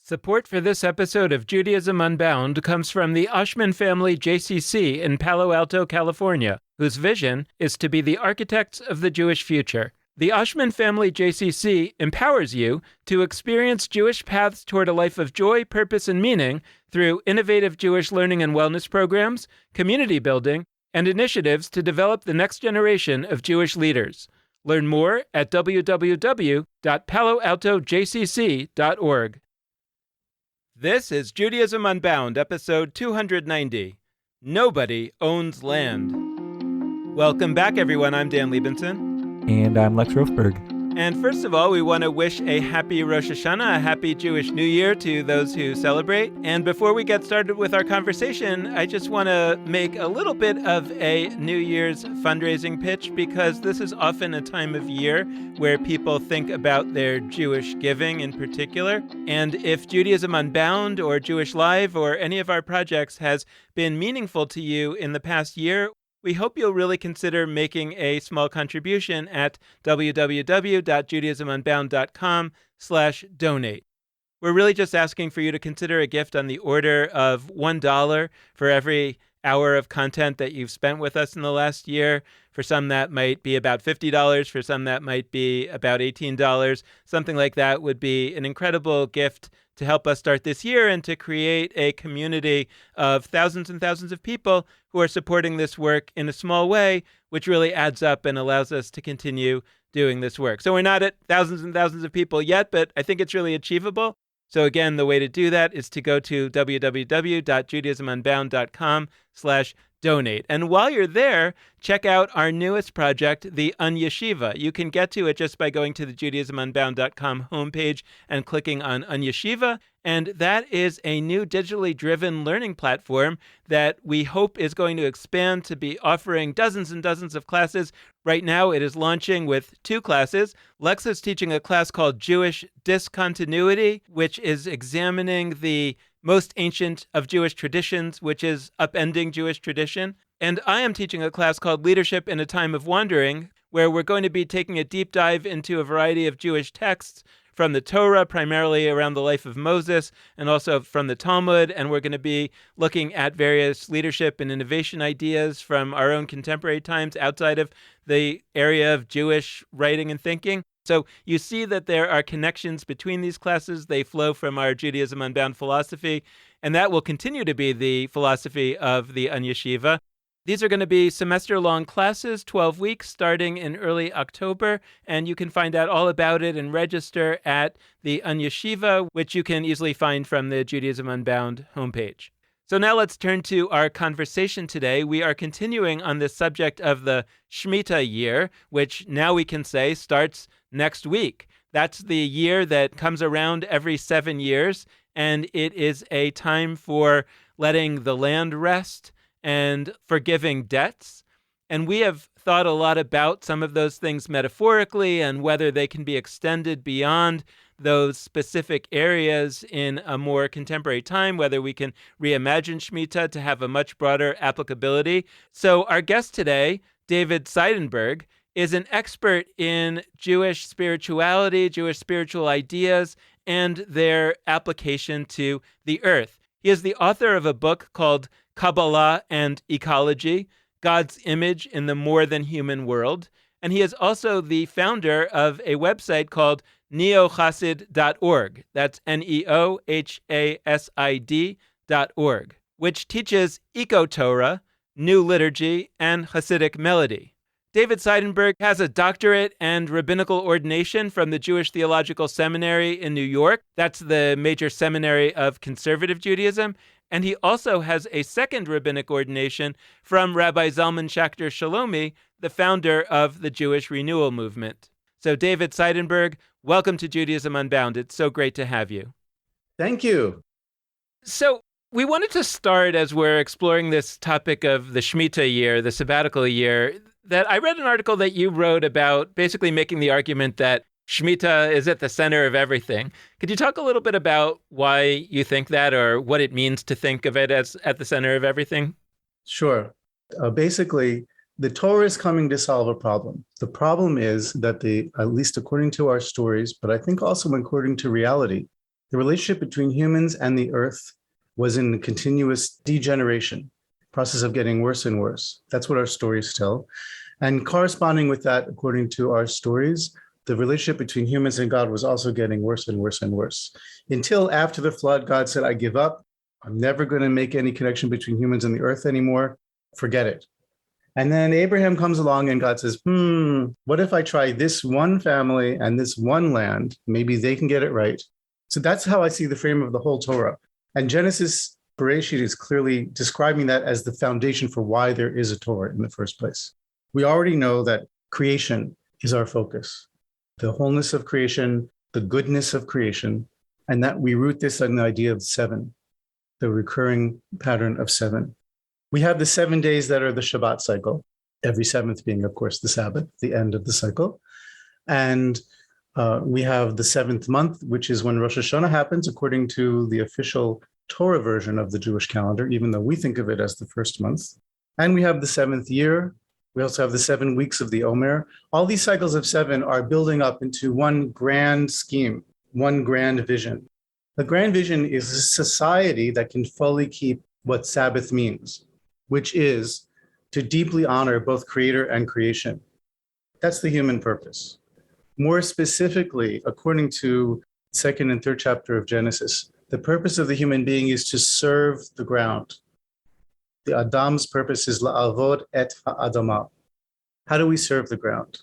Support for this episode of Judaism Unbound comes from the Oshman family JCC in Palo Alto, California, whose vision is to be the architects of the Jewish future. The Oshman family JCC empowers you to experience Jewish paths toward a life of joy, purpose, and meaning through innovative Jewish learning and wellness programs, community building, and initiatives to develop the next generation of Jewish leaders. Learn more at www.paloaltojcc.org. This is Judaism Unbound, episode 290. Nobody Owns Land. Welcome back, everyone. I'm Dan Liebenson. And I'm Lex Rofberg. And first of all, we want to wish a happy Rosh Hashanah, a happy Jewish New Year to those who celebrate. And before we get started with our conversation, I just want to make a little bit of a New Year's fundraising pitch, because this is often a time of year where people think about their Jewish giving in particular. And if Judaism Unbound or Jewish Live or any of our projects has been meaningful to you in the past year, we hope you'll really consider making a small contribution at www.judaismunbound.com/donate. We're really just asking for you to consider a gift on the order of $1 for every hour of content that you've spent with us in the last year. For some, that might be about $50. For some, that might be about $18. Something like that would be an incredible gift to help us start this year and to create a community of thousands and thousands of people who are supporting this work in a small way, which really adds up and allows us to continue doing this work. So we're not at thousands and thousands of people yet, but I think it's really achievable. So again, the way to do that is to go to www.judaismunbound.com/donate. And while you're there, check out our newest project, the Unyeshiva. You can get to it just by going to the judaismunbound.com homepage and clicking on Unyeshiva. And that is a new digitally driven learning platform that we hope is going to expand to be offering dozens and dozens of classes. Right now, it is launching with 2 classes. Lex is teaching a class called Jewish Discontinuity, which is examining the most ancient of Jewish traditions, which is upending Jewish tradition. And I am teaching a class called Leadership in a Time of Wandering, where we're going to be taking a deep dive into a variety of Jewish texts from the Torah, primarily around the life of Moses, and also from the Talmud. And we're going to be looking at various leadership and innovation ideas from our own contemporary times outside of the area of Jewish writing and thinking. So you see that there are connections between these classes. They flow from our Judaism Unbound philosophy, and that will continue to be the philosophy of the Unyeshiva. These are going to be semester-long classes, 12 weeks, starting in early October, and you can find out all about it and register at the Unyeshiva, which you can easily find from the Judaism Unbound homepage. So now let's turn to our conversation today. We are continuing on this subject of the Shemitah year, which now we can say starts next week. That's the year that comes around every 7 years, and it is a time for letting the land rest and forgiving debts. And we have thought a lot about some of those things metaphorically and whether they can be extended beyond those specific areas in a more contemporary time, whether we can reimagine Shemitah to have a much broader applicability. So our guest today, David Seidenberg, is an expert in Jewish spirituality, Jewish spiritual ideas, and their application to the earth. He is the author of a book called Kabbalah and Ecology, God's Image in the More Than Human World. And he is also the founder of a website called neochassid.org. That's neohassid.org, which teaches Eco-Torah, New Liturgy, and Hasidic melody. David Seidenberg has a doctorate and rabbinical ordination from the Jewish Theological Seminary in New York. That's the major seminary of conservative Judaism. And he also has a second rabbinic ordination from Rabbi Zalman Schachter Shalomi, the founder of the Jewish Renewal Movement. So David Seidenberg, welcome to Judaism Unbound. It's so great to have you. Thank you. So we wanted to start, as we're exploring this topic of the Shemitah year, the sabbatical year, that I read an article that you wrote about basically making the argument that Shemitah is at the center of everything. Could you talk a little bit about why you think that, or what it means to think of it as at the center of everything? Sure. Basically, the Torah is coming to solve a problem. The problem is that at least according to our stories, but I think also according to reality, The relationship between humans and the earth was in a continuous degeneration, process of getting worse and worse. That's what our stories tell. And corresponding with that, according to our stories, the relationship between humans and God was also getting worse and worse and worse. Until after the flood, God said, I give up. I'm never going to make any connection between humans and the earth anymore. Forget it. And then Abraham comes along and God says, what if I try this one family and this one land? Maybe they can get it right. So that's how I see the frame of the whole Torah. And Genesis, Bereshit is clearly describing that as the foundation for why there is a Torah in the first place. We already know that creation is our focus, the wholeness of creation, the goodness of creation, and that we root this in the idea of seven, the recurring pattern of seven. We have the 7 days that are the Shabbat cycle, every seventh being, of course, the Sabbath, the end of the cycle. And we have the 7th month, which is when Rosh Hashanah happens, according to the official Torah version of the Jewish calendar, even though we think of it as the first month. And we have the 7th year. We also have the 7 weeks of the Omer. All these cycles of 7 are building up into one grand scheme, one grand vision. The grand vision is a society that can fully keep what Sabbath means, which is to deeply honor both creator and creation. That's the human purpose. More specifically, according to 2nd and 3rd chapter of Genesis, the purpose of the human being is to serve the ground. The Adam's purpose is la'avod et ha'adamah. How do we serve the ground?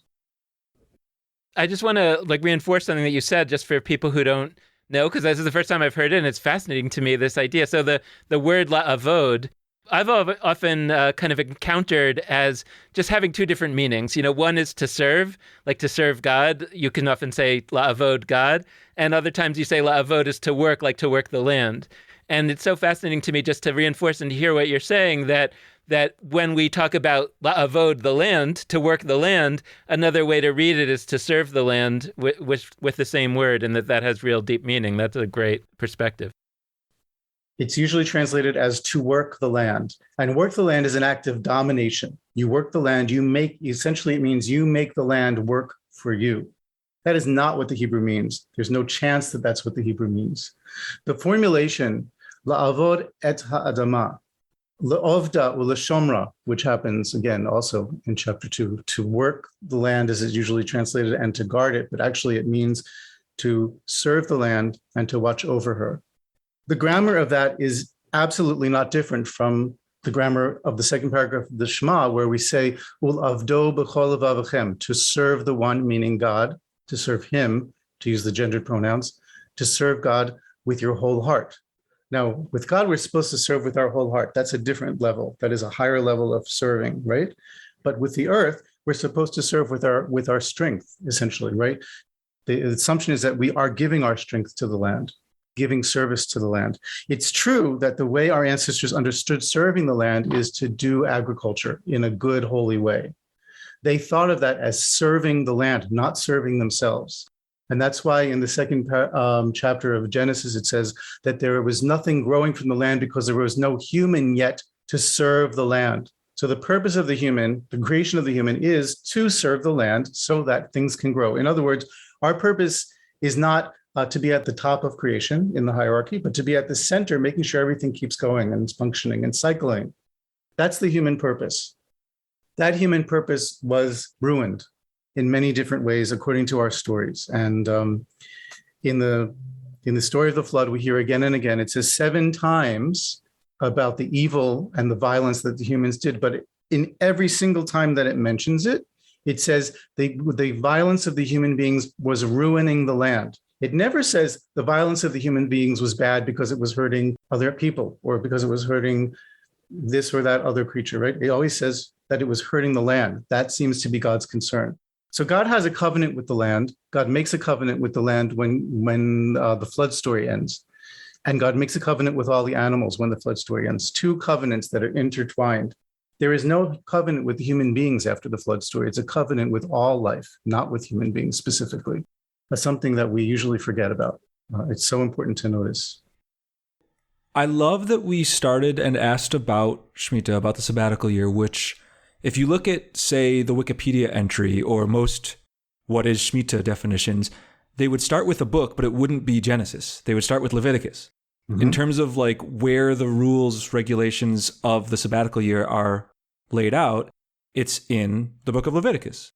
I just want to reinforce something that you said, just for people who don't know, because this is the first time I've heard it, and it's fascinating to me, this idea. So the word la'avod, I've often kind of encountered as just having two different meanings. One is to serve, like to serve God. You can often say la'avod God, and other times you say la'avod is to work, like to work the land. And it's so fascinating to me just to reinforce and to hear what you're saying, that when we talk about la'avod, the land, to work the land, another way to read it is to serve the land with the same word, and that has real deep meaning. That's a great perspective. It's usually translated as to work the land. And work the land is an act of domination. You work the land, essentially it means you make the land work for you. That is not what the Hebrew means. There's no chance that that's what the Hebrew means. The formulation, la'avod et ha'adamah, le'ovda u'leshomra, which happens again also in chapter 2, to work the land as it's usually translated, and to guard it, but actually it means to serve the land and to watch over her. The grammar of that is absolutely not different from the grammar of the second paragraph of the Shema, where we say, Ul avdo b'chol levavachem, to serve the one, meaning God, to serve him, to use the gendered pronouns, to serve God with your whole heart. Now, with God, we're supposed to serve with our whole heart. That's a different level. That is a higher level of serving, right? But with the earth, we're supposed to serve with our strength, essentially, right? The assumption is that we are giving our strength to the land, giving service to the land. It's true that the way our ancestors understood serving the land is to do agriculture in a good, holy way. They thought of that as serving the land, not serving themselves. And that's why in the second chapter of Genesis, it says that there was nothing growing from the land because there was no human yet to serve the land. So the purpose of the human, the creation of the human, is to serve the land so that things can grow. In other words, our purpose is not to be at the top of creation in the hierarchy, but to be at the center, making sure everything keeps going and functioning and cycling. That's the human purpose. That human purpose was ruined in many different ways, according to our stories. And in the story of the flood, we hear again and again, it says 7 times about the evil and the violence that the humans did. But in every single time that it mentions it, it says the violence of the human beings was ruining the land. It never says the violence of the human beings was bad because it was hurting other people or because it was hurting this or that other creature, right? It always says that it was hurting the land. That seems to be God's concern. So God has a covenant with the land. God makes a covenant with the land when the flood story ends. And God makes a covenant with all the animals when the flood story ends. 2 covenants that are intertwined. There is no covenant with human beings after the flood story. It's a covenant with all life, not with human beings specifically. That's something that we usually forget about. It's so important to notice. I love that we started and asked about Shemitah, about the sabbatical year, which, if you look at, say, the Wikipedia entry or most what is Shemitah definitions, they would start with a book, but it wouldn't be Genesis. They would start with Leviticus. In terms of like where the rules, regulations of the sabbatical year are laid out, it's in the book of Leviticus.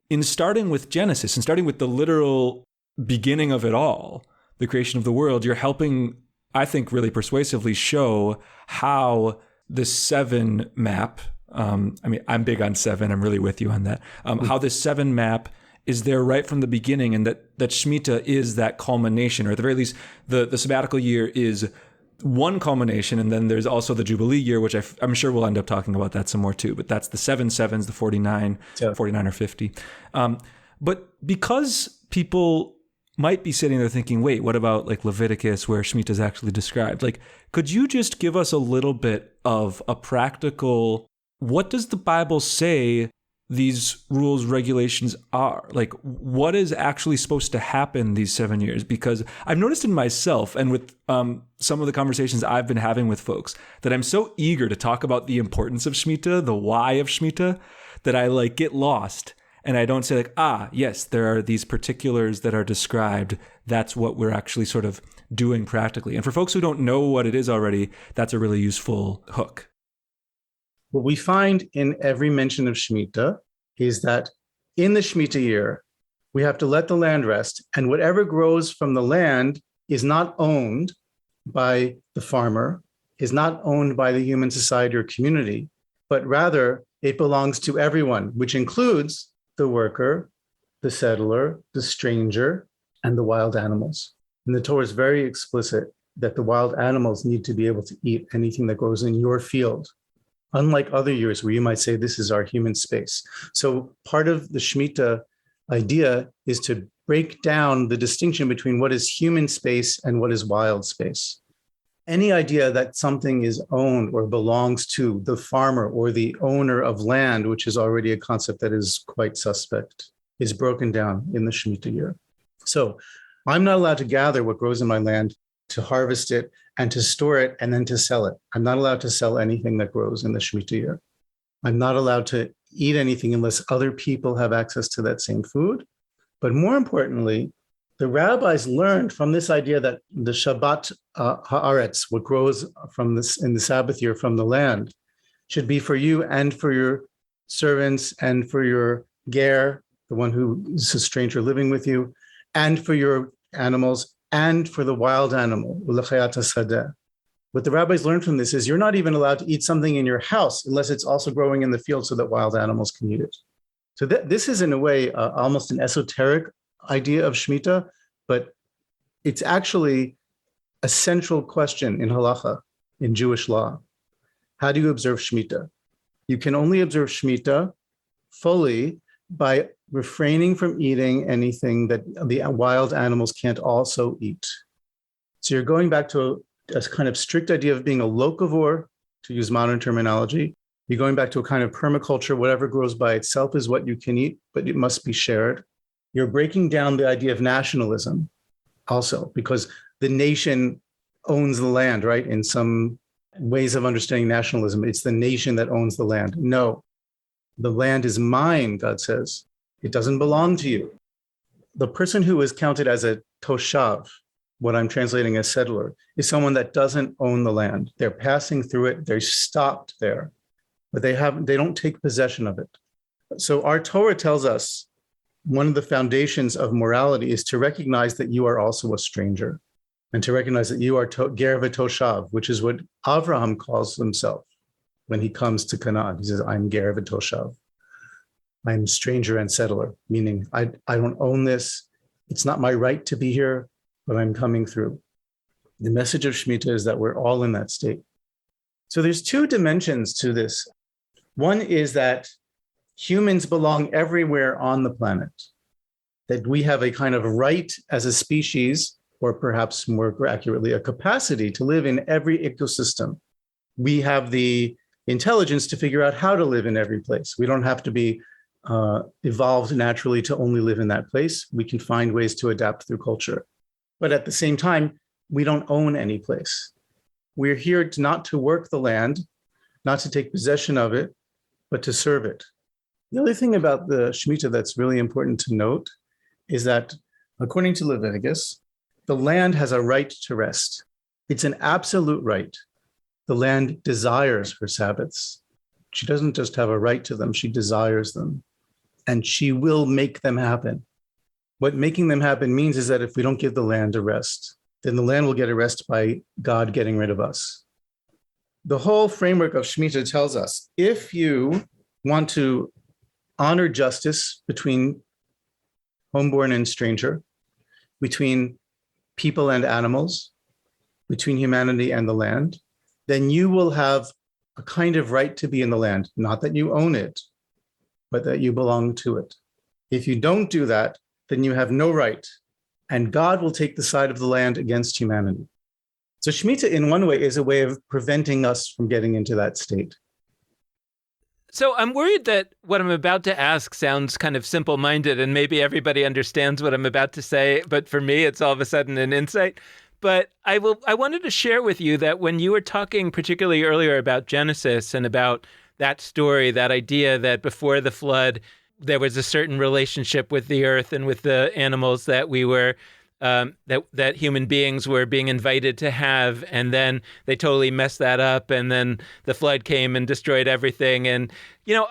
In starting with Genesis and starting with the literal beginning of it all, the creation of the world, you're helping, I think, really persuasively show how the 7 map, I'm big on 7, I'm really with you on that, how this 7 map is there right from the beginning, and that Shemitah is that culmination, or at the very least, the sabbatical year is one culmination, and then there's also the Jubilee year, which I'm sure we'll end up talking about that some more too, but that's the 7 sevens, the 49, 49 or 50. But because people might be sitting there thinking, wait, what about like Leviticus where Shemitah is actually described? Like, could you just give us a little bit of a practical, what does the Bible say these rules, regulations are? Like, what is actually supposed to happen these 7 years? Because I've noticed in myself and with some of the conversations I've been having with folks that I'm so eager to talk about the importance of Shemitah, the why of Shemitah, that I like get lost and I don't say like, yes, there are these particulars that are described. That's what we're actually sort of doing practically. And for folks who don't know what it is already, that's a really useful hook. What we find in every mention of Shemitah is that in the Shemitah year, we have to let the land rest, and whatever grows from the land is not owned by the farmer, is not owned by the human society or community, but rather it belongs to everyone, which includes the worker, the settler, the stranger, and the wild animals. And the Torah is very explicit that the wild animals need to be able to eat anything that grows in your field, unlike other years where you might say this is our human space. So part of the Shemitah idea is to break down the distinction between what is human space and what is wild space. Any idea that something is owned or belongs to the farmer or the owner of land, which is already a concept that is quite suspect, is broken down in the Shemitah year. So I'm not allowed to gather what grows in my land, to harvest it, and to store it, and then to sell it. I'm not allowed to sell anything that grows in the Shemitah year. I'm not allowed to eat anything unless other people have access to that same food. But more importantly, the rabbis learned from this idea that the Shabbat haaretz, what grows from this in the Sabbath year from the land, should be for you and for your servants and for your ger, the one who is a stranger living with you, and for your animals and for the wild animal. What the rabbis learned from this is you're not even allowed to eat something in your house unless it's also growing in the field so that wild animals can eat it. So this is in a way almost an esoteric idea of Shemitah, but it's actually a central question in halacha, in Jewish law. How do you observe Shemitah? You can only observe Shemitah fully by refraining from eating anything that the wild animals can't also eat. So you're going back to a kind of strict idea of being a locavore, to use modern terminology. You're going back to a kind of permaculture. Whatever grows by itself is what you can eat, but it must be shared. You're breaking down the idea of nationalism also, because the nation owns the land, right? In some ways of understanding nationalism, it's the nation that owns the land. No, the land is mine, God says. It doesn't belong to you. The person who is counted as a toshav, what I'm translating as settler, is someone that doesn't own the land. They're passing through it. They're stopped there, but they don't take possession of it. So our Torah tells us one of the foundations of morality is to recognize that you are also a stranger, and to recognize that you are ger v'toshav, which is what Avraham calls himself when he comes to Canaan. He says, I'm ger v'toshav. I'm stranger and settler, meaning I don't own this. It's not my right to be here, but I'm coming through. The message of Shemitah is that we're all in that state. So there's two dimensions to this. One is that humans belong everywhere on the planet, that we have a kind of right as a species, or perhaps more accurately, a capacity to live in every ecosystem. We have the intelligence to figure out how to live in every place. We don't have to be evolved naturally to only live in that place. We can find ways to adapt through culture. But at the same time, we don't own any place. We're here not to work the land, not to take possession of it, but to serve it. The other thing about the Shemitah that's really important to note is that According to Leviticus, the land has a right to rest. It's an absolute right. The land desires her Sabbaths. She doesn't just have a right to them, she desires them. And she will make them happen. What making them happen means is that if we don't give the land a rest, then the land will get a rest by God getting rid of us. The whole framework of Shemitah tells us, if you want to honor justice between homeborn and stranger, between people and animals, between humanity and the land, then you will have a kind of right to be in the land, not that you own it, but that you belong to it. If you don't do that, then you have no right, and God will take the side of the land against humanity. So Shemitah, in one way, is a way of preventing us from getting into that state. So I'm worried that what I'm about to ask sounds kind of simple-minded, and maybe everybody understands what I'm about to say, but for me, it's all of a sudden an insight. But I wanted to share with you that when you were talking particularly earlier about Genesis and about that story, that idea that before the flood, there was a certain relationship with the earth and with the animals that we were that human beings were being invited to have, and then they totally messed that up, and then the flood came and destroyed everything. And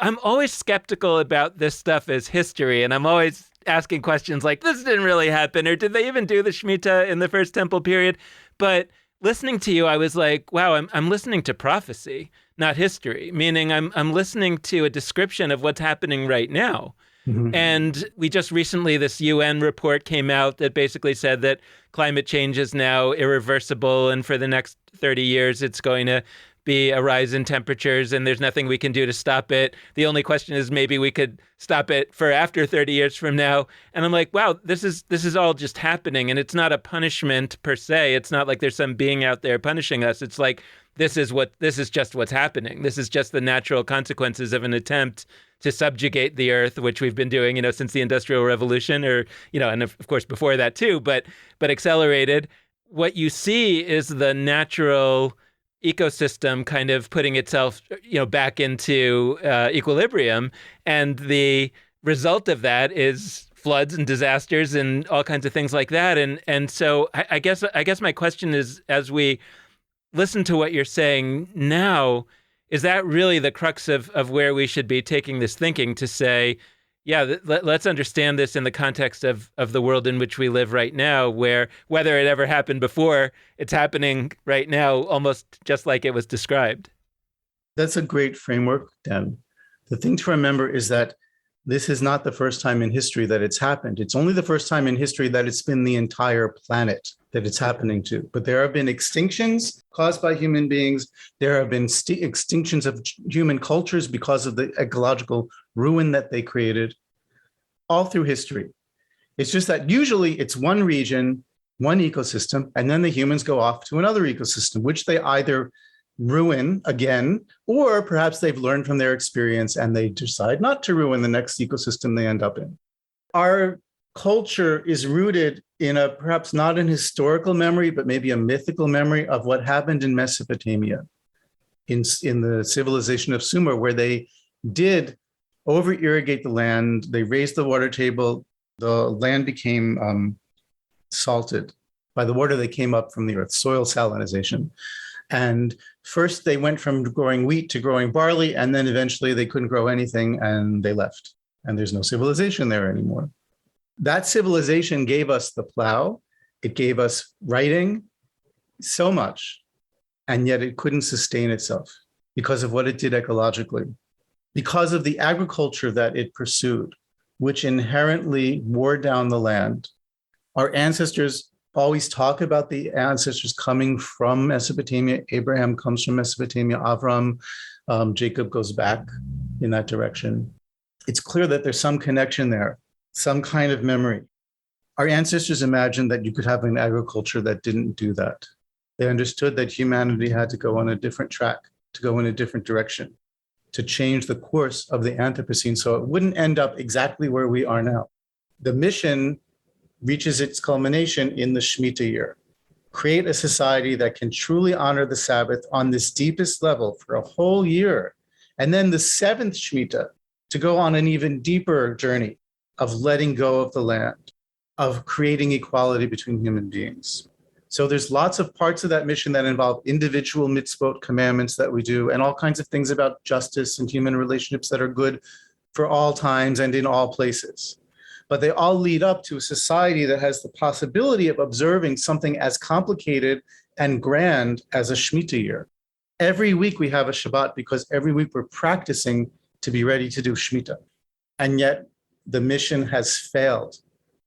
I'm always skeptical about this stuff as history, and I'm always asking questions like, this didn't really happen, or did they even do the Shemitah in the first temple period? But listening to you, I was like, wow, I'm listening to prophecy, not history, meaning I'm listening to a description of what's happening right now. Mm-hmm. And we just recently, this UN report came out that basically said that climate change is now irreversible, and for the next 30 years, it's going to be a rise in temperatures, and there's nothing we can do to stop it. The only question is maybe we could stop it for after 30 years from now. And I'm like, wow, this is all just happening, and it's not a punishment per se. It's not like there's some being out there punishing us. It's like this is just what's happening. This is just the natural consequences of an attempt to subjugate the earth, which we've been doing, since the Industrial Revolution, or and of course before that too, but accelerated. What you see is the natural ecosystem kind of putting itself, back into equilibrium, and the result of that is floods and disasters and all kinds of things like that. And so I guess my question is, as we listen to what you're saying now, is that really the crux of where we should be taking this thinking, to say, yeah, let's understand this in the context of the world in which we live right now, where whether it ever happened before, it's happening right now, almost just like it was described. That's a great framework, Dan. The thing to remember is that this is not the first time in history that it's happened. It's only the first time in history that it's been the entire planet that it's happening to. But there have been extinctions caused by human beings. There have been extinctions of human cultures because of the ecological ruin that they created, all through history. It's just that usually it's one region, one ecosystem, and then the humans go off to another ecosystem, which they either ruin again, or perhaps they've learned from their experience and they decide not to ruin the next ecosystem they end up in. Our culture is rooted in a perhaps not an historical memory, but maybe a mythical memory of what happened in Mesopotamia, in the civilization of Sumer, where they did over-irrigate the land. They raised the water table. The land became salted by the water that came up from the earth, soil salinization. And first they went from growing wheat to growing barley, and then eventually they couldn't grow anything and they left. And there's no civilization there anymore. That civilization gave us the plow. It gave us writing, so much, and yet it couldn't sustain itself because of what it did ecologically, because of the agriculture that it pursued, which inherently wore down the land. Our ancestors always talk about the ancestors coming from Mesopotamia. Abraham comes from Mesopotamia. Avram, Jacob goes back in that direction. It's clear that there's some connection there, some kind of memory. Our ancestors imagined that you could have an agriculture that didn't do that. They understood that humanity had to go on a different track, to go in a different direction, to change the course of the Anthropocene so it wouldn't end up exactly where we are now. The mission reaches its culmination in the Shemitah year. Create a society that can truly honor the Sabbath on this deepest level for a whole year. And then the seventh Shemitah to go on an even deeper journey of letting go of the land. of creating equality between human beings. So there's lots of parts of that mission that involve individual mitzvot, commandments that we do, and all kinds of things about justice and human relationships that are good for all times and in all places. But they all lead up to a society that has the possibility of observing something as complicated and grand as a Shemitah year. Every week we have a Shabbat because every week we're practicing to be ready to do Shemitah. And yet the mission has failed.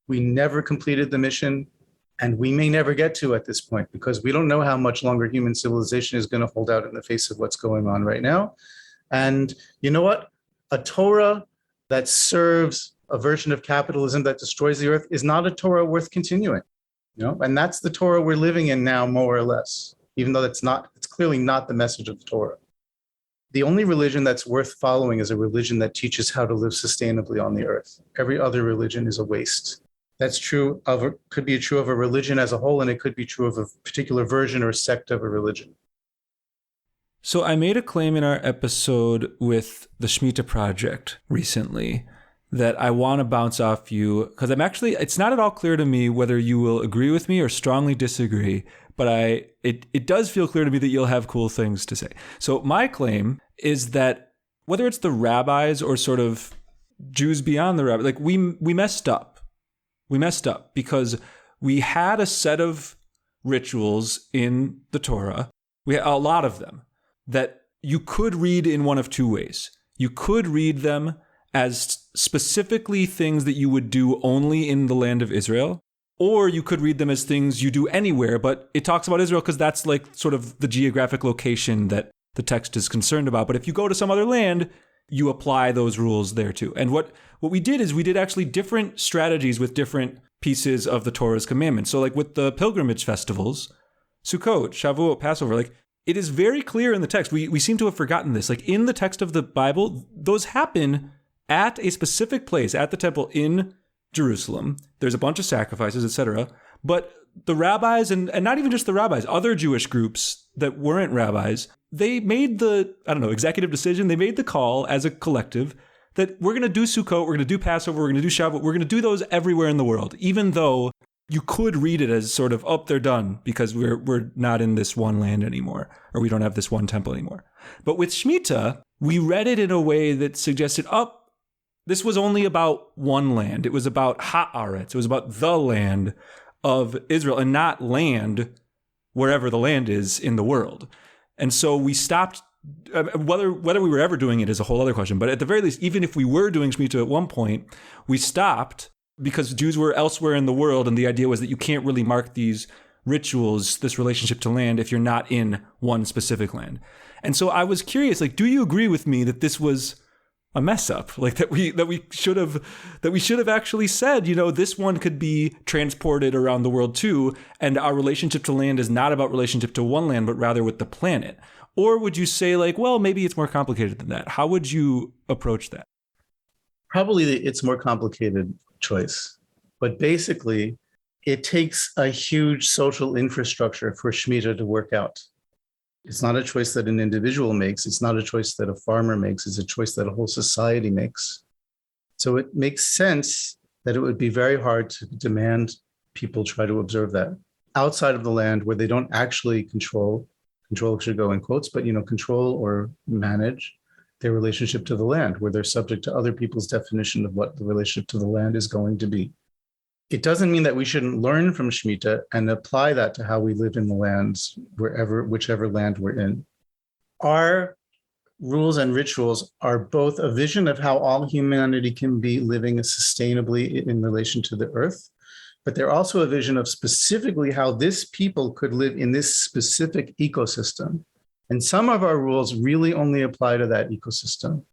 We never completed the mission, and we may never get to at this point because we don't know how much longer human civilization is going to hold out in the face of what's going on right now. And you know what? A Torah that serves a version of capitalism that destroys the earth is not a Torah worth continuing. And that's the Torah we're living in now, more or less, even though it's clearly not the message of the Torah. The only religion that's worth following is a religion that teaches how to live sustainably on the earth. Every other religion is a waste. That's could be true of a religion as a whole, and it could be true of a particular version or sect of a religion. So I made a claim in our episode with the Shemitah Project recently that I want to bounce off you, because it's not at all clear to me whether you will agree with me or strongly disagree, but it does feel clear to me that you'll have cool things to say. So my claim is that whether it's the rabbis or sort of Jews beyond the rabbis, like we messed up. We messed up because we had a set of rituals in the Torah. We had a lot of them that you could read in one of two ways. You could read them as specifically things that you would do only in the land of Israel, or you could read them as things you do anywhere, but it talks about Israel because that's like sort of the geographic location that the text is concerned about. But if you go to some other land, you apply those rules there too. And what we did is we did actually different strategies with different pieces of the Torah's commandments. So like with the pilgrimage festivals, Sukkot, Shavuot, Passover, like it is very clear in the text. We seem to have forgotten this. Like in the text of the Bible, those happen at a specific place, at the temple in Jerusalem. There's a bunch of sacrifices, etc. But the rabbis, and not even just the rabbis, other Jewish groups that weren't rabbis, they made the, executive decision. They made the call as a collective that we're going to do Sukkot, we're going to do Passover, we're going to do Shavuot, we're going to do those everywhere in the world, even though you could read it as sort of, they're done because we're not in this one land anymore, or we don't have this one temple anymore. But with Shemitah, we read it in a way that suggested, this was only about one land. It was about Haaretz. It was about the land of Israel and not land wherever the land is in the world. And so we stopped, whether we were ever doing it is a whole other question. But at the very least, even if we were doing Shemitah at one point, we stopped because Jews were elsewhere in the world. And the idea was that you can't really mark these rituals, this relationship to land, if you're not in one specific land. And so I was curious, do you agree with me that this was a mess up, that we should have actually said, this one could be transported around the world too, and our relationship to land is not about relationship to one land, but rather with the planet? Or would you say maybe it's more complicated than that? How would you approach that? Probably it's more complicated choice, but basically it takes a huge social infrastructure for Shemitah to work out. It's not a choice that an individual makes. It's not a choice that a farmer makes. It's a choice that a whole society makes. So it makes sense that it would be very hard to demand people try to observe that outside of the land where they don't actually control should go in quotes, but control or manage their relationship to the land, where they're subject to other people's definition of what the relationship to the land is going to be. It doesn't mean that we shouldn't learn from Shemitah and apply that to how we live in the lands, whichever land we're in. Our rules and rituals are both a vision of how all humanity can be living sustainably in relation to the earth, but they're also a vision of specifically how this people could live in this specific ecosystem. And some of our rules really only apply to that ecosystem.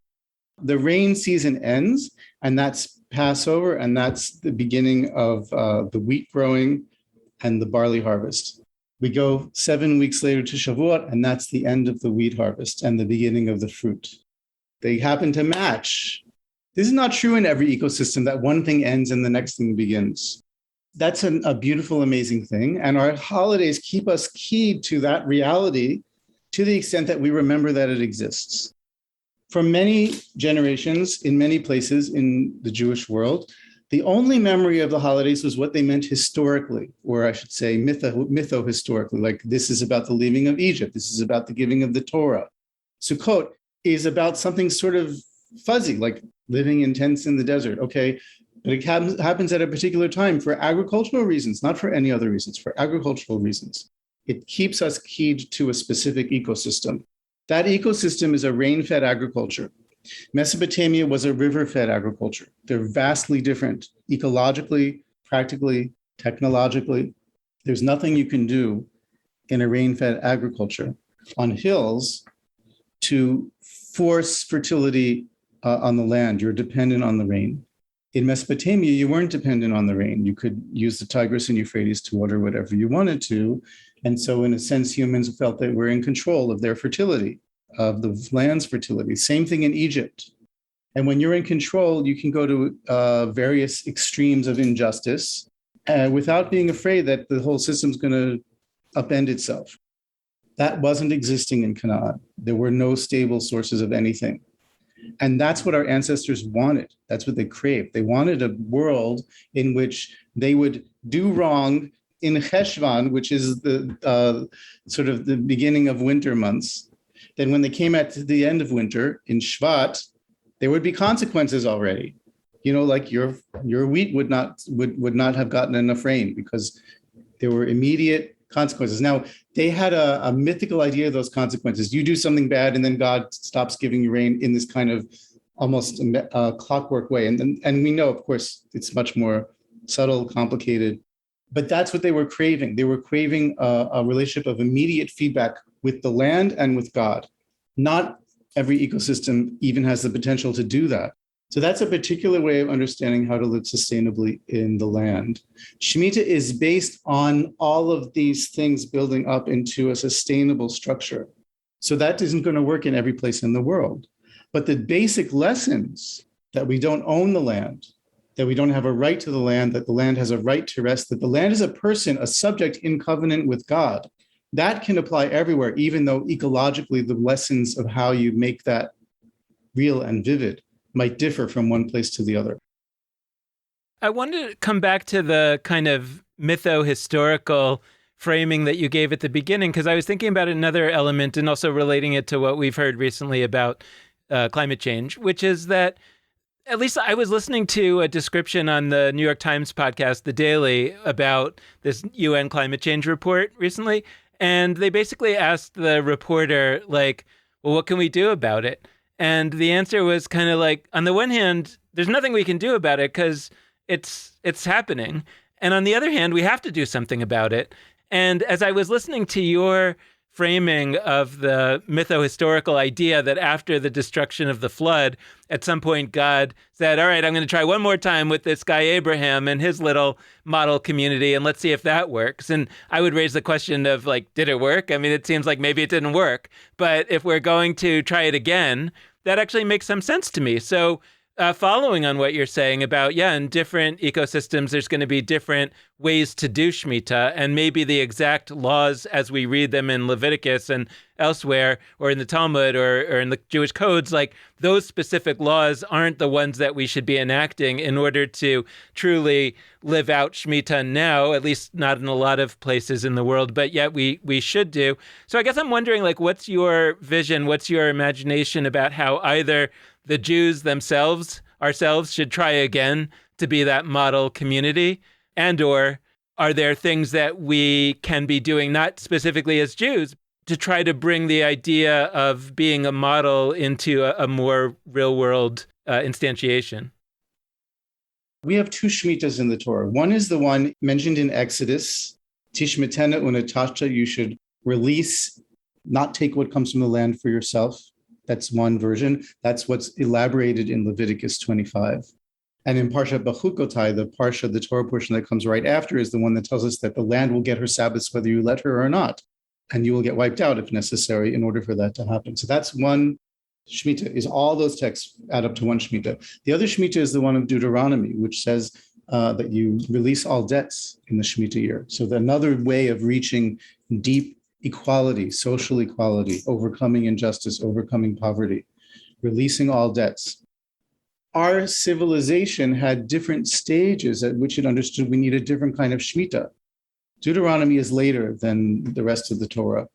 The rain season ends, and that's Passover, and that's the beginning of the wheat growing and the barley harvest. We go 7 weeks later to Shavuot, and that's the end of the wheat harvest and the beginning of the fruit. They happen to match. This is not true in every ecosystem, that one thing ends and the next thing begins. That's a beautiful, amazing thing. And our holidays keep us keyed to that reality to the extent that we remember that it exists. For many generations, in many places in the Jewish world, The only memory of the holidays was what they meant historically, or I should say mytho-historically, like this is about the leaving of Egypt, this is about the giving of the Torah. Sukkot is about something sort of fuzzy, like living in tents in the desert, okay? But it happens at a particular time for agricultural reasons, not for any other reasons, for agricultural reasons. It keeps us keyed to a specific ecosystem. That ecosystem is a rain-fed agriculture. Mesopotamia was a river-fed agriculture. They're vastly different ecologically, practically, technologically. There's nothing you can do in a rain-fed agriculture on hills to force fertility on the land. You're dependent on the rain. In Mesopotamia, you weren't dependent on the rain. You could use the Tigris and Euphrates to water whatever you wanted to. And so in a sense, humans felt they were in control of their fertility, of the land's fertility. Same thing in Egypt. And when you're in control, you can go to various extremes of injustice without being afraid that the whole system's going to upend itself. That wasn't existing in Canaan. There were no stable sources of anything. And that's what our ancestors wanted. That's what they craved. They wanted a world in which they would do wrong in Cheshvan, which is the sort of the beginning of winter months. Then when they came at the end of winter in Shvat, there would be consequences already. You know, like your wheat would not have gotten enough rain because there were immediate consequences. Now, they had a mythical idea of those consequences. You do something bad and then God stops giving you rain in this kind of almost clockwork way. And we know, of course, it's much more subtle, complicated, but that's what they were craving. They were craving a relationship of immediate feedback with the land and with God. Not every ecosystem even has the potential to do that. So that's a particular way of understanding how to live sustainably in the land. Shemitah is based on all of these things building up into a sustainable structure. So that isn't going to work in every place in the world. But the basic lessons that we don't own the land, that we don't have a right to the land, that the land has a right to rest, that the land is a person, a subject in covenant with God, that can apply everywhere, even though ecologically the lessons of how you make that real and vivid might differ from one place to the other. I wanted to come back to the kind of mytho-historical framing that you gave at the beginning, because I was thinking about another element and also relating it to what we've heard recently about climate change, which is that at least I was listening to a description on the New York Times podcast, The Daily, about this UN climate change report recently. And they basically asked the reporter, like, well, what can we do about it? And the answer was kind of like, on the one hand, there's nothing we can do about it because it's happening. And on the other hand, we have to do something about it. And as I was listening to your framing of the mytho-historical idea that after the destruction of the flood, at some point God said, all right, I'm going to try one more time with this guy Abraham and his little model community, and let's see if that works. And I would raise the question of, like, did it work? I mean, it seems like maybe it didn't work. But if we're going to try it again, that actually makes some sense to me. So following on what you're saying about, in different ecosystems, there's going to be different ways to do Shemitah, and maybe the exact laws as we read them in Leviticus and elsewhere, or in the Talmud or in the Jewish codes, like those specific laws aren't the ones that we should be enacting in order to truly live out Shemitah now, at least not in a lot of places in the world, but yet we should do. So I guess I'm wondering, like, what's your vision, what's your imagination about how either the Jews themselves, ourselves, should try again to be that model community? And or are there things that we can be doing, not specifically as Jews, to try to bring the idea of being a model into a more real-world instantiation? We have two Shemitahs in the Torah. One is the one mentioned in Exodus, Tishmitena unatasha, you should release, not take what comes from the land for yourself. That's one version. That's what's elaborated in Leviticus 25. And in Parsha Bachukotai, the Torah portion that comes right after, is the one that tells us that the land will get her Sabbaths whether you let her or not. And you will get wiped out if necessary in order for that to happen. So that's one Shemitah, is all those texts add up to one Shemitah. The other Shemitah is the one of Deuteronomy, which says that you release all debts in the Shemitah year. So another way of reaching deep equality, social equality, overcoming injustice, overcoming poverty, releasing all debts. our civilization had different stages at which it understood we need a different kind of Shemitah. Deuteronomy is later than the rest of the Torah.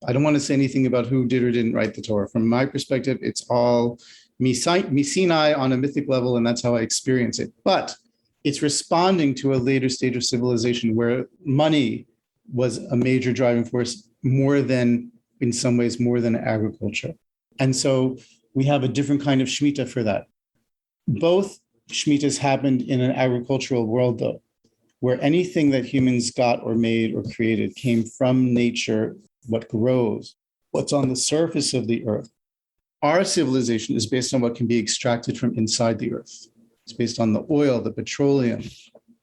I don't want to say anything about who did or didn't write the Torah. From my perspective, it's all Sinai on a mythic level, and that's how I experience it. But it's responding to a later stage of civilization where money was a major driving force, more than, in some ways, more than agriculture. And so we have a different kind of Shemitah for that. Both Shemitahs happened in an agricultural world, though, where anything that humans got or made or created came from nature, what grows, what's on the surface of the earth. Our civilization is based on what can be extracted from inside the earth. It's based on the oil, the petroleum,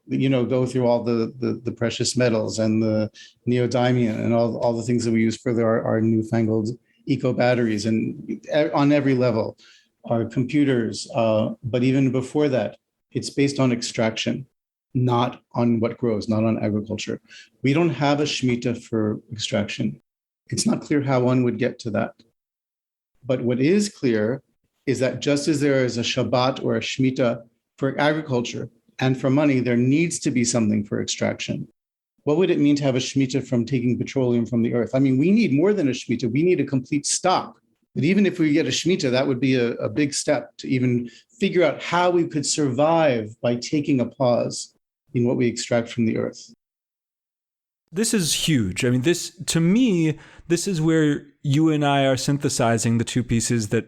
go through all the precious metals and the neodymium and all the things that we use for our newfangled eco batteries, and on every level, our computers. But even before that, it's based on extraction, not on what grows, not on agriculture. We don't have a Shemitah for extraction. It's not clear how one would get to that. But what is clear is that just as there is a Shabbat or a Shemitah for agriculture and for money, there needs to be something for extraction. What would it mean to have a Shemitah from taking petroleum from the earth? I mean, we need more than a Shemitah. We need a complete stock. But even if we get a Shemitah, that would be a big step to even figure out how we could survive by taking a pause in what we extract from the earth. This is huge. I mean, to me, this is where you and I are synthesizing the two pieces that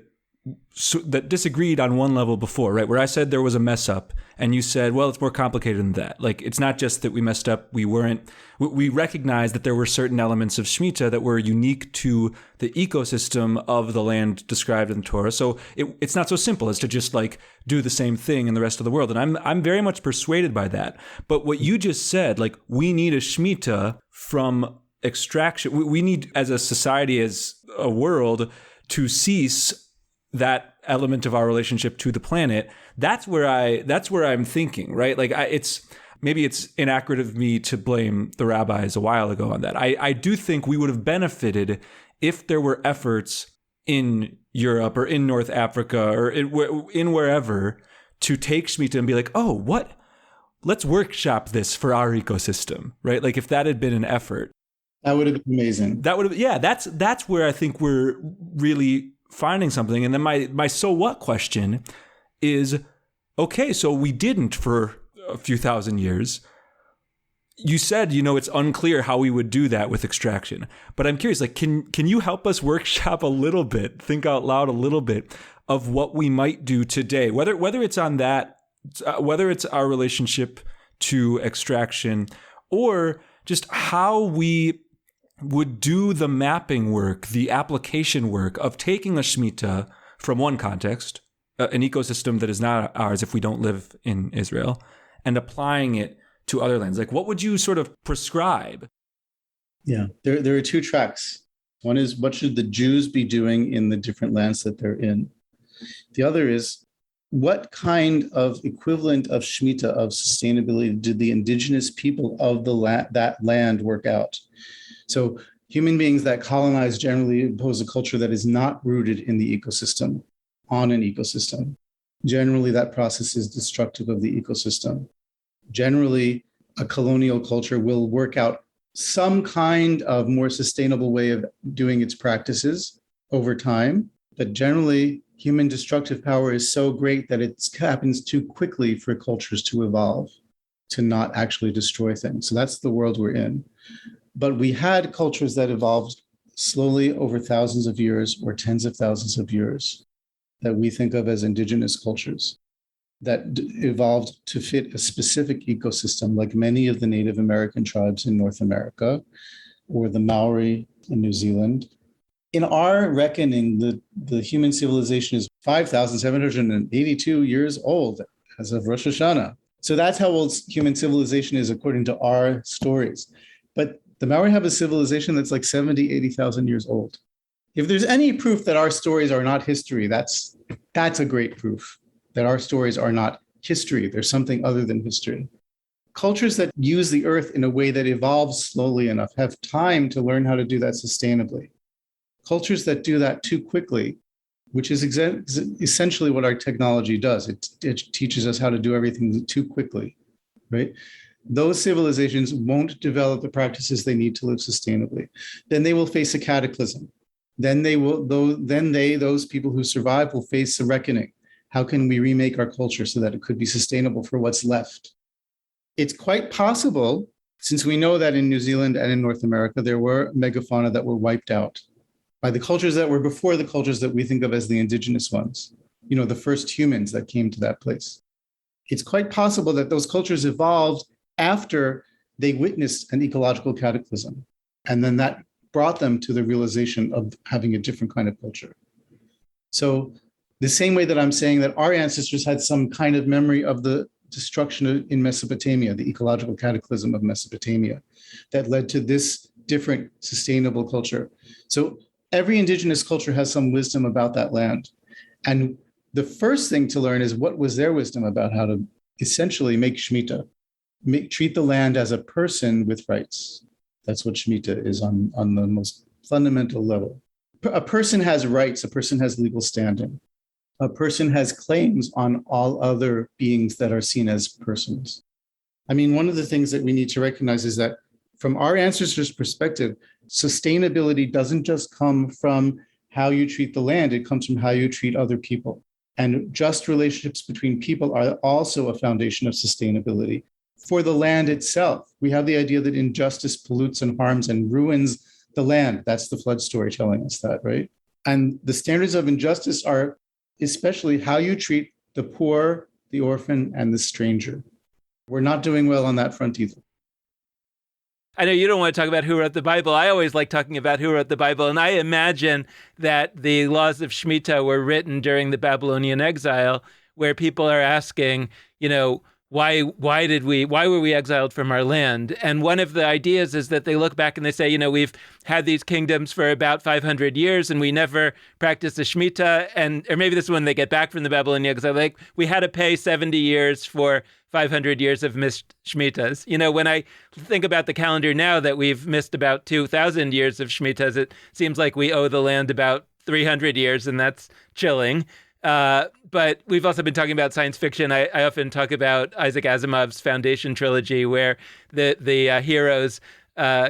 disagreed on one level before, right? Where I said there was a mess up and you said, well, it's more complicated than that. Like, it's not just that we messed up. We recognized that there were certain elements of Shemitah that were unique to the ecosystem of the land described in the Torah. So it's not so simple as to just like do the same thing in the rest of the world. And I'm very much persuaded by that. But what you just said, like, we need a Shemitah from extraction. We need, as a society, as a world, to cease that element of our relationship to the planet. That's where I'm thinking, right? Like, maybe it's inaccurate of me to blame the rabbis a while ago on that. I do think we would have benefited if there were efforts in Europe or in North Africa or in wherever to take Shemitah and be like, oh, what? Let's workshop this for our ecosystem, right? Like, if that had been an effort. That would have been amazing. That's where I think we're really finding something. And then my so what question is, okay, so we didn't for a few thousand years. You said, it's unclear how we would do that with extraction. But I'm curious, like, can you help us workshop a little bit, think out loud a little bit of what we might do today, whether it's on that, whether it's our relationship to extraction, or just how we would do the mapping work, the application work of taking a Shemitah from one context, an ecosystem that is not ours if we don't live in Israel, and applying it to other lands. Like, what would you sort of prescribe? Yeah, there are two tracks. One is, what should the Jews be doing in the different lands that they're in? The other is, what kind of equivalent of Shemitah, of sustainability, did the indigenous people of that land work out? So human beings that colonize generally impose a culture that is not rooted in the ecosystem, on an ecosystem. Generally, that process is destructive of the ecosystem. Generally, a colonial culture will work out some kind of more sustainable way of doing its practices over time. But generally, human destructive power is so great that it happens too quickly for cultures to evolve, to not actually destroy things. So that's the world we're in. But we had cultures that evolved slowly over thousands of years or tens of thousands of years that we think of as indigenous cultures that evolved to fit a specific ecosystem, like many of the Native American tribes in North America or the Maori in New Zealand. In our reckoning, the human civilization is 5,782 years old as of Rosh Hashanah. So that's how old human civilization is according to our stories. But the Maori have a civilization that's like 70, 80,000 years old. If there's any proof that our stories are not history, that's a great proof that our stories are not history. There's something other than history. Cultures that use the earth in a way that evolves slowly enough have time to learn how to do that sustainably. Cultures that do that too quickly which is essentially what our technology does. It teaches us how to do everything too quickly, right? Those civilizations won't develop the practices they need to live sustainably. Then they will face a cataclysm. Then those people who survive will face a reckoning. How can we remake our culture so that it could be sustainable for what's left? It's quite possible, since we know that in New Zealand and in North America, there were megafauna that were wiped out by the cultures that were before the cultures that we think of as the indigenous ones, the first humans that came to that place. It's quite possible that those cultures evolved after they witnessed an ecological cataclysm. And then that brought them to the realization of having a different kind of culture. So the same way that I'm saying that our ancestors had some kind of memory of the destruction in Mesopotamia, the ecological cataclysm of Mesopotamia, that led to this different sustainable culture. So every indigenous culture has some wisdom about that land. And the first thing to learn is what was their wisdom about how to essentially make Shemitah, treat the land as a person with rights. That's what Shemitah is on the most fundamental level. A person has rights, a person has legal standing. A person has claims on all other beings that are seen as persons. I mean, one of the things that we need to recognize is that from our ancestors' perspective, sustainability doesn't just come from how you treat the land, it comes from how you treat other people. And just relationships between people are also a foundation of sustainability. For the land itself, we have the idea that injustice pollutes and harms and ruins the land. That's the flood story telling us that, right? And the standards of injustice are especially how you treat the poor, the orphan, and the stranger. We're not doing well on that front either. I know you don't want to talk about who wrote the Bible. I always like talking about who wrote the Bible. And I imagine that the laws of Shemitah were written during the Babylonian exile, where people are asking, why were we exiled from our land? And one of the ideas is that they look back and they say, we've had these kingdoms for about 500 years and we never practiced the Shemitah. Or maybe this is when they get back from the Babylonian exile, like we had to pay 70 years for 500 years of missed Shemitahs. When I think about the calendar now that we've missed about 2,000 years of Shemitahs, it seems like we owe the land about 300 years, and that's chilling. But we've also been talking about science fiction. I often talk about Isaac Asimov's Foundation trilogy, where the hero's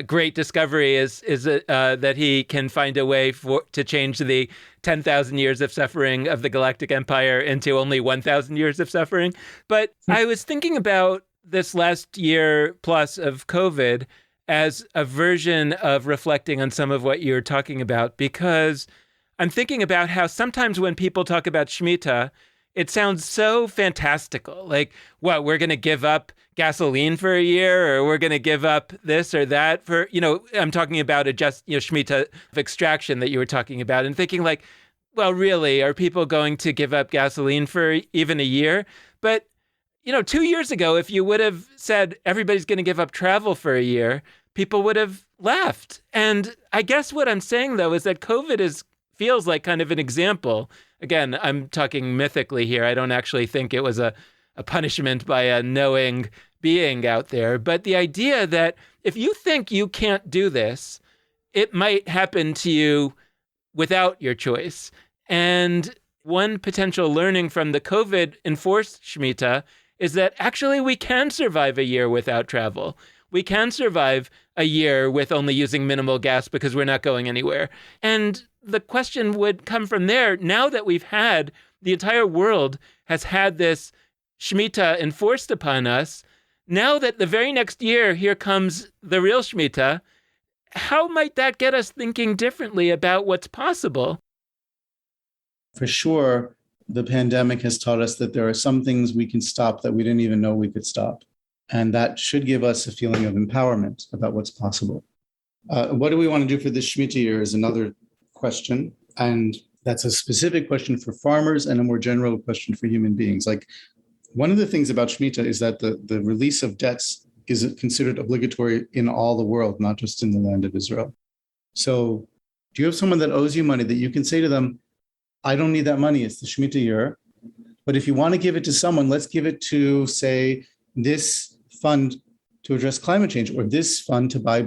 great discovery is that he can find a way to change the 10,000 years of suffering of the Galactic Empire into only 1,000 years of suffering. But I was thinking about this last year plus of COVID as a version of reflecting on some of what you're talking about, because I'm thinking about how sometimes when people talk about Shemitah, it sounds so fantastical. Like, what, we're going to give up gasoline for a year, or we're going to give up this or that for, I'm talking about Shemitah of extraction that you were talking about, and thinking like, well, really, are people going to give up gasoline for even a year? But, 2 years ago, if you would have said everybody's going to give up travel for a year, people would have laughed. And I guess what I'm saying, though, is that COVID feels like kind of an example. Again, I'm talking mythically here. I don't actually think it was a punishment by a knowing being out there. But the idea that if you think you can't do this, it might happen to you without your choice. And one potential learning from the COVID-enforced Shemitah is that actually we can survive a year without travel. We can survive a year with only using minimal gas because we're not going anywhere. And the question would come from there. Now that the entire world has had this Shemitah enforced upon us, now that the very next year, here comes the real Shemitah, how might that get us thinking differently about what's possible? For sure, the pandemic has taught us that there are some things we can stop that we didn't even know we could stop. And that should give us a feeling of empowerment about what's possible. What do we want to do for this Shemitah year is another question. And that's a specific question for farmers and a more general question for human beings. Like, one of the things about Shemitah is that the release of debts is considered obligatory in all the world, not just in the land of Israel. So do you have someone that owes you money that you can say to them, I don't need that money, it's the Shemitah year. But if you want to give it to someone, let's give it to, say, this fund to address climate change, or this fund to buy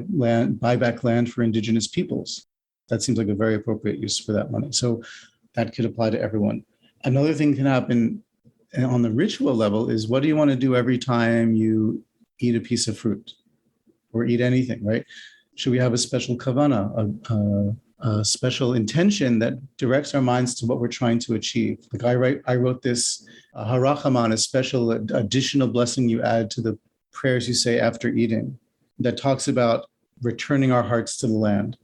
back land for indigenous peoples. That seems like a very appropriate use for that money. So That could apply to everyone. Another thing can happen on the ritual level is, what do you want to do every time you eat a piece of fruit or eat anything, right? Should we have a special kavana, a special intention that directs our minds to what we're trying to achieve? Like I wrote this harachaman, a special additional blessing you add to the prayers you say after eating, that talks about returning our hearts to the land.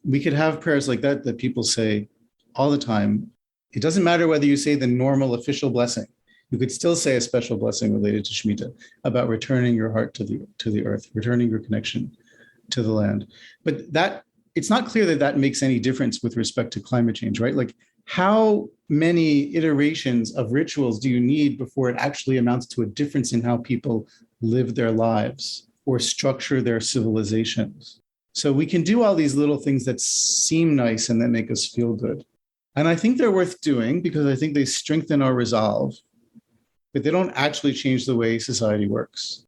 We could have prayers like that people say all the time. It doesn't matter whether you say the normal official blessing. You could still say a special blessing related to Shemitah about returning your heart to the earth, returning your connection to the land. But that it's not clear that makes any difference with respect to climate change, right? Like, how many iterations of rituals do you need before it actually amounts to a difference in how people live their lives or structure their civilizations? So we can do all these little things that seem nice and that make us feel good. And I think they're worth doing because I think they strengthen our resolve, but they don't actually change the way society works.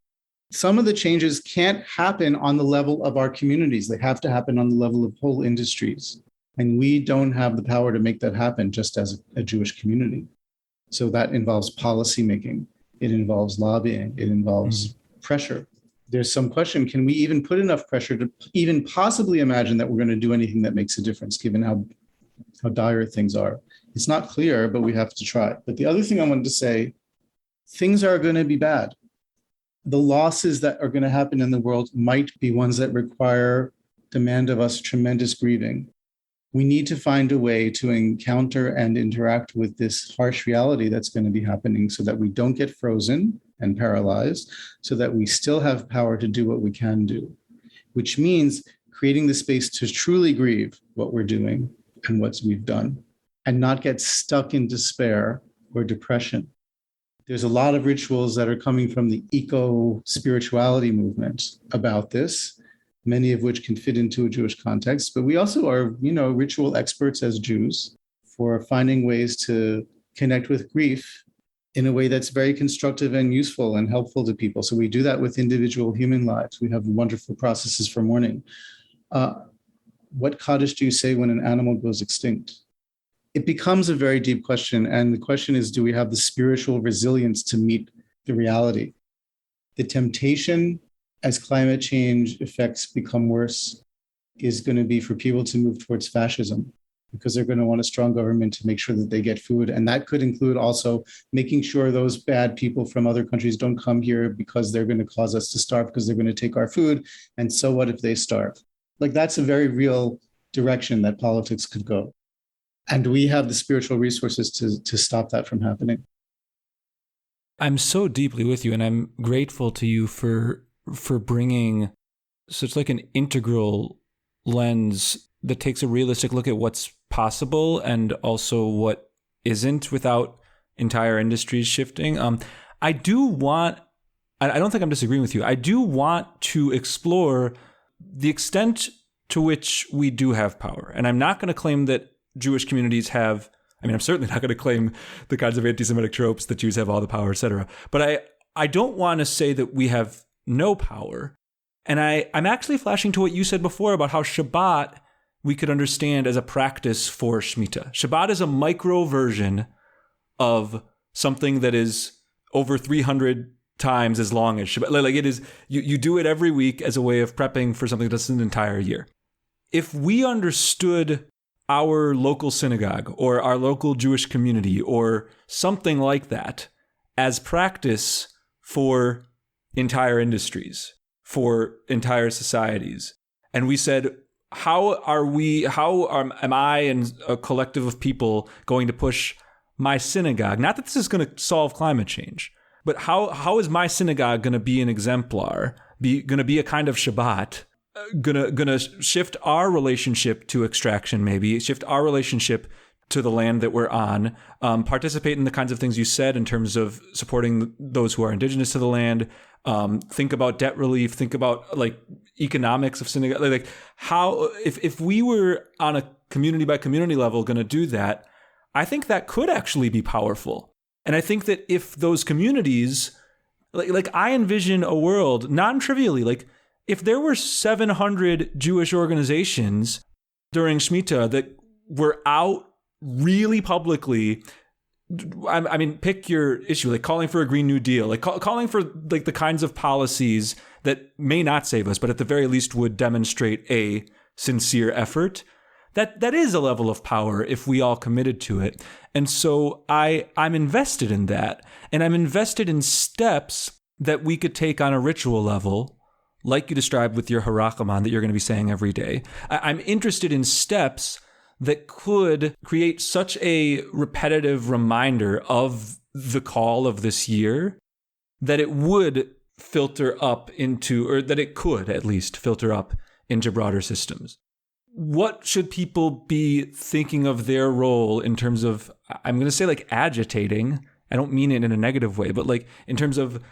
Some of the changes can't happen on the level of our communities. They have to happen on the level of whole industries. And we don't have the power to make that happen just as a Jewish community. So that involves policy making. It involves lobbying. It involves pressure. There's some question, can we even put enough pressure to even possibly imagine that we're going to do anything that makes a difference, given how dire things are? It's not clear, but we have to try. But the other thing I wanted to say, things are going to be bad. The losses that are going to happen in the world might be ones that demand of us tremendous grieving. We need to find a way to encounter and interact with this harsh reality that's going to be happening so that we don't get frozen and paralyzed, so that we still have power to do what we can do, which means creating the space to truly grieve what we're doing and what we've done and not get stuck in despair or depression. There's a lot of rituals that are coming from the eco-spirituality movement about this, many of which can fit into a Jewish context. But we also are, ritual experts as Jews for finding ways to connect with grief in a way that's very constructive and useful and helpful to people. So we do that with individual human lives. We have wonderful processes for mourning. What Kaddish do you say when an animal goes extinct? It becomes a very deep question. And the question is, do we have the spiritual resilience to meet the reality? The temptation, as climate change effects become worse, is going to be for people to move towards fascism, because they're going to want a strong government to make sure that they get food. And that could include also making sure those bad people from other countries don't come here because they're going to cause us to starve, because they're going to take our food. And so what if they starve? Like, that's a very real direction that politics could go. And we have the spiritual resources to stop that from happening. I'm so deeply with you, and I'm grateful to you for bringing such like an integral lens that takes a realistic look at what's possible and also what isn't without entire industries shifting. I don't think I'm disagreeing with you. I do want to explore the extent to which we do have power. And I'm not going to claim that Jewish communities have, I'm certainly not going to claim the kinds of anti-Semitic tropes that Jews have all the power, et cetera. But I don't want to say that we have no power. And I'm actually flashing to what you said before about how Shabbat we could understand as a practice for Shemitah. Shabbat is a micro version of something that is over 300 times as long as Shabbat. Like it is, you do it every week as a way of prepping for something that's an entire year. If we understood our local synagogue or our local Jewish community or something like that as practice for entire industries, for entire societies, and we said, am I and a collective of people going to push my synagogue? Not that this is going to solve climate change, but how is my synagogue going to be an exemplar, going to be a kind of Shabbat, gonna shift our relationship to extraction, maybe shift our relationship to the land that we're on, participate in the kinds of things you said in terms of supporting those who are indigenous to the land, think about debt relief, think about like economics of synagogue, like how, if we were on a community by community level going to do that, I think that could actually be powerful. And I think that if those communities, like I envision a world, non-trivially, like if there were 700 Jewish organizations during Shemitah that were out really publicly, I mean, pick your issue, like calling for a Green New Deal, like calling for like the kinds of policies that may not save us, but at the very least would demonstrate a sincere effort. That is a level of power if we all committed to it. And so I'm invested in that. And I'm invested in steps that we could take on a ritual level, like you described with your Harakaman that you're going to be saying every day. I'm interested in steps that could create such a repetitive reminder of the call of this year that it would filter up into, or that it could at least filter up into broader systems. What should people be thinking of their role in terms of, I'm going to say like agitating, I don't mean it in a negative way, but like in terms of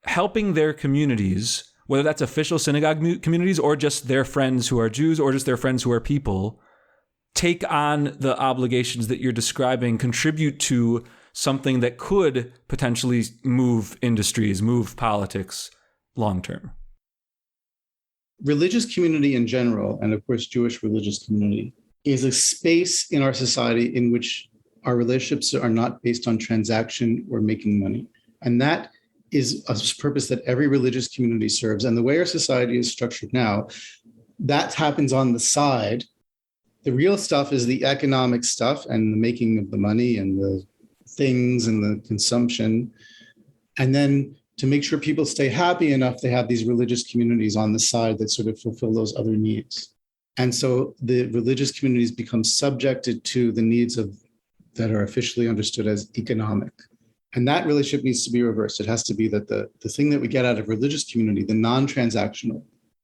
helping their communities, whether that's official synagogue communities or just their friends who are Jews or just their friends who are people, take on the obligations that you're describing, contribute to something that could potentially move industries, move politics long term? Religious community in general, and of course, Jewish religious community, is a space in our society in which our relationships are not based on transaction or making money. And that is a purpose that every religious community serves. And the way our society is structured now, that happens on the side. The real stuff is the economic stuff and the making of the money and the things and the consumption. And then to make sure people stay happy enough, they have these religious communities on the side that sort of fulfill those other needs. And so the religious communities become subjected to the needs of that are officially understood as economic. And that relationship needs to be reversed. It has to be that the thing that we get out of religious community, the non-transactional,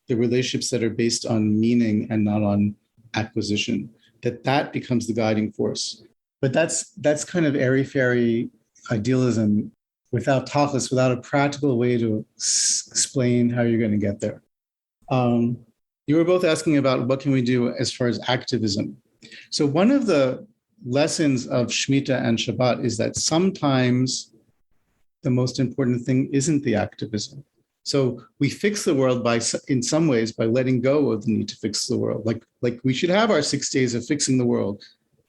the relationships that are based on meaning and not on acquisition, that becomes the guiding force. But that's kind of airy-fairy idealism without tachlis, without a practical way to explain how you're going to get there. You were both asking about what can we do as far as activism. So one of the lessons of Shemitah and Shabbat is that sometimes the most important thing isn't the activism. So we fix the world in some ways, by letting go of the need to fix the world. Like we should have our 6 days of fixing the world.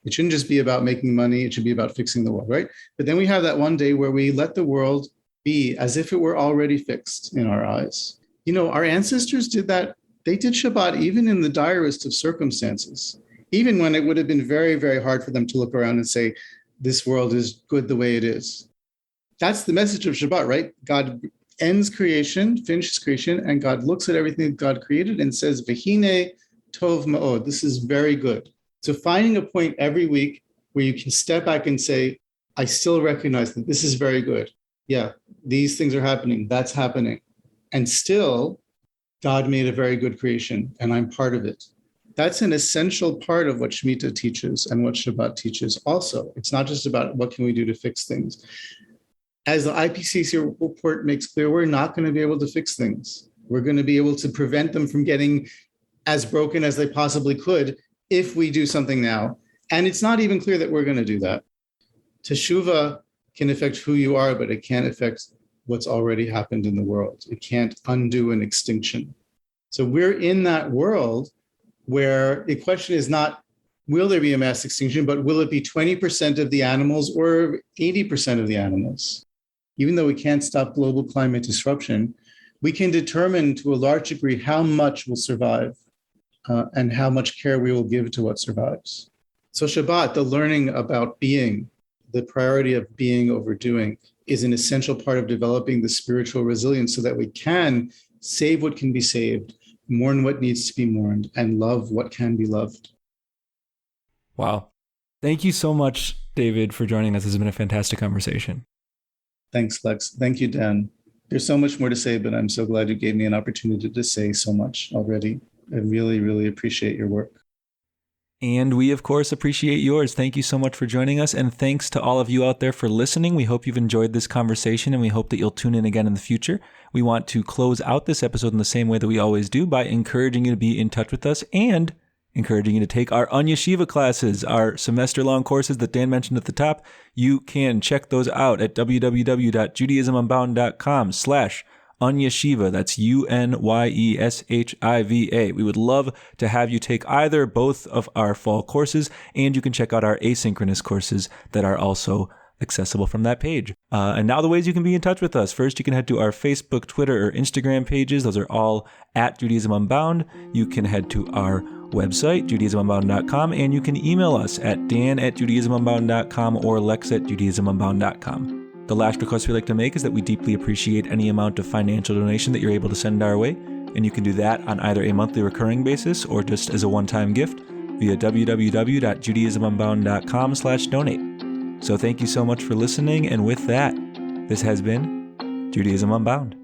It shouldn't just be about making money. It should be about fixing the world, right? But then we have that one day where we let the world be as if it were already fixed in our eyes. You know, our ancestors did that. They did Shabbat even in the direst of circumstances, even when it would have been very, very hard for them to look around and say, this world is good the way it is. That's the message of Shabbat, right? God ends creation, finishes creation, and God looks at everything that God created and says, Vehine tov ma'od, this is very good. So finding a point every week where you can step back and say, I still recognize that this is very good. Yeah, these things are happening. That's happening. And still, God made a very good creation, and I'm part of it. That's an essential part of what Shemitah teaches and what Shabbat teaches also. It's not just about what can we do to fix things. As the IPCC report makes clear, we're not going to be able to fix things. We're going to be able to prevent them from getting as broken as they possibly could if we do something now. And it's not even clear that we're going to do that. Teshuvah can affect who you are, but it can't affect what's already happened in the world. It can't undo an extinction. So we're in that world where the question is not, will there be a mass extinction, but will it be 20% of the animals or 80% of the animals? Even though we can't stop global climate disruption, we can determine to a large degree how much will survive and how much care we will give to what survives. So Shabbat, the learning about being, the priority of being over doing, is an essential part of developing the spiritual resilience so that we can save what can be saved, mourn what needs to be mourned, and love what can be loved. Wow. Thank you so much, David, for joining us. This has been a fantastic conversation. Thanks, Lex. Thank you, Dan. There's so much more to say, but I'm so glad you gave me an opportunity to say so much already. I really, really appreciate your work. And we, of course, appreciate yours. Thank you so much for joining us. And thanks to all of you out there for listening. We hope you've enjoyed this conversation, and we hope that you'll tune in again in the future. We want to close out this episode in the same way that we always do, by encouraging you to be in touch with us and encouraging you to take our Yeshiva classes, our semester-long courses that Dan mentioned at the top. You can check those out at www.judaismunbound.com/ Unyeshiva. That's UNYESHIVA. We would love to have you take either both of our fall courses, and you can check out our asynchronous courses that are also accessible from that page. And now the ways you can be in touch with us. First, you can head to our Facebook, Twitter, or Instagram pages. Those are all at Judaism Unbound. You can head to our website, JudaismUnbound.com, and you can email us at dan@JudaismUnbound.com or lex@JudaismUnbound.com. The last request we like to make is that we deeply appreciate any amount of financial donation that you're able to send our way, and you can do that on either a monthly recurring basis or just as a one-time gift via www.JudaismUnbound.com/donate. So thank you so much for listening, and with that, this has been Judaism Unbound.